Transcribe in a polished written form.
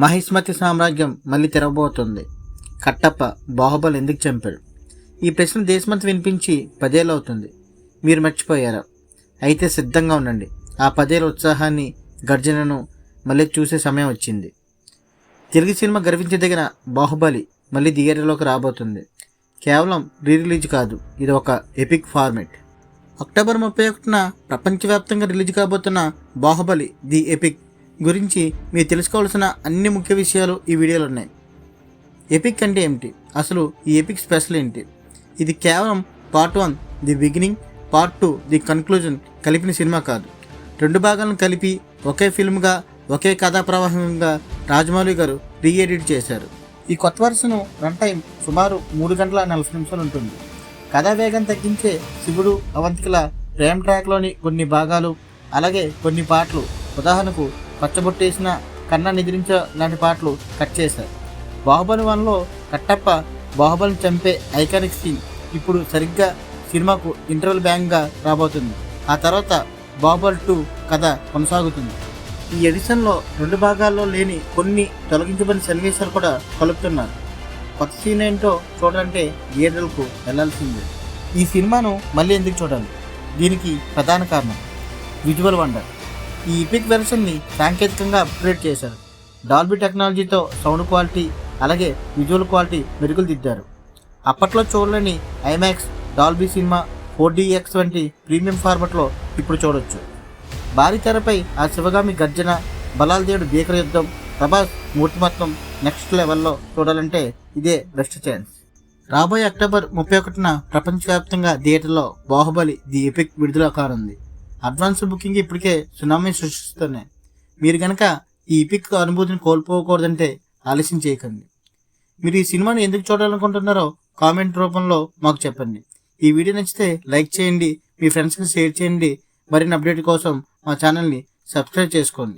మహిష్మతి సామ్రాజ్యం మళ్ళీ తిరగబోతుంది. కట్టప్ప బాహుబలి ఎందుకు చంపాడు? ఈ ప్రశ్న దేశమంతా వినిపించి 10 ఏళ్ళు అవుతుంది. మీరు మర్చిపోయారా? అయితే సిద్ధంగా ఉండండి. ఆ 10 ఏళ్ళ ఉత్సాహాన్ని, గర్జనను మళ్ళీ చూసే సమయం వచ్చింది. తెలుగు సినిమా గర్వించదగిన బాహుబలి మళ్ళీ థియేటర్లోకి రాబోతుంది. కేవలం రిలీజ్ కాదు, ఇది ఒక ఎపిక్ ఫార్మెట్. అక్టోబర్ 31న ప్రపంచవ్యాప్తంగా రిలీజ్ కాబోతున్న బాహుబలి ది ఎపిక్ గురించి మీరు తెలుసుకోవాల్సిన అన్ని ముఖ్య విషయాలు ఈ వీడియోలో ఉన్నాయి. ఎపిక్ అంటే ఏమిటి? అసలు ఈ ఎపిక్ స్పెషల్ ఏంటి? ఇది కేవలం part 1 the beginning, part 2 the conclusion కలిపిన సినిమా కాదు. 2 భాగాలను కలిపి ఒకే ఫిల్మ్గా, ఒకే కథా ప్రవాహంగా రాజమౌళి గారు రీఎడిట్ చేశారు. ఈ కొత్త వర్షను రన్ టైం సుమారు 3 గంటల 40 నిమిషాలు ఉంటుంది. కథా వేగం తగ్గించే శివుడు అవంతికల ప్రేమ్ ట్రాక్లోని కొన్ని భాగాలు, అలాగే కొన్ని పాటలు, ఉదాహరణకు పచ్చబొట్టేసిన కన్నా నిద్రించ లాంటి పాటలు కట్ చేశారు. బాహుబలి 1లో కట్టప్ప బాహుబలిని చంపే ఐకానిక్ సీన్ ఇప్పుడు సరిగ్గా సినిమాకు ఇంటర్వెల్ బ్యాంగ్గా రాబోతుంది. ఆ తర్వాత బాహుబలి 2 కథ కొనసాగుతుంది. ఈ ఎడిషన్లో 2 భాగాల్లో లేని కొన్ని తొలగించబడిన సన్నివేశాలు కూడా కలుపుతున్నారు. కొత్త సీన్ ఏంటో చూడాలంటే థియేటర్లకు వెళ్లాల్సిందే. ఈ సినిమాను మళ్ళీ ఎందుకు చూడాలి? దీనికి ప్రధాన కారణం విజువల్ వండర్. ఈ ఎపిక్ వెర్షన్ని సాంకేతికంగా అప్గ్రేడ్ చేశారు. డాల్బీ టెక్నాలజీతో సౌండ్ క్వాలిటీ, అలాగే విజువల్ క్వాలిటీ మెరుగులు దిద్దారు. అప్పట్లో చూడలేని ఐమాక్స్, డాల్బీ సినిమా, 4DX వంటి ప్రీమియం ఫార్మాట్లో ఇప్పుడు చూడొచ్చు. భారీ తెరపై ఆ శివగామి గర్జన, బలాల దేవుడు భీకర యుద్ధం, ప్రభాస్ మూర్తిమత్వం నెక్స్ట్ లెవెల్లో చూడాలంటే ఇదే బెస్ట్ ఛాన్స్. రాబోయే అక్టోబర్ 31న ప్రపంచవ్యాప్తంగా థియేటర్లో బాహుబలి ది ఎపిక్ విడుదల కానుంది. అడ్వాన్స్ బుకింగ్ ఇప్పటికే సునామీ సృష్టిస్తున్నాయి. మీరు కనుక ఈ ఎపిక్ అనుభూతిని కోల్పోకూడదంటే ఆలస్యం చేయకండి. మీరు ఈ సినిమాని ఎందుకు చూడాలనుకుంటున్నారో కామెంట్ రూపంలో మాకు చెప్పండి. ఈ వీడియో నచ్చితే లైక్ చేయండి, మీ ఫ్రెండ్స్కి షేర్ చేయండి. మరిన్ని అప్డేట్ కోసం మా ఛానల్ని సబ్స్క్రైబ్ చేసుకోండి.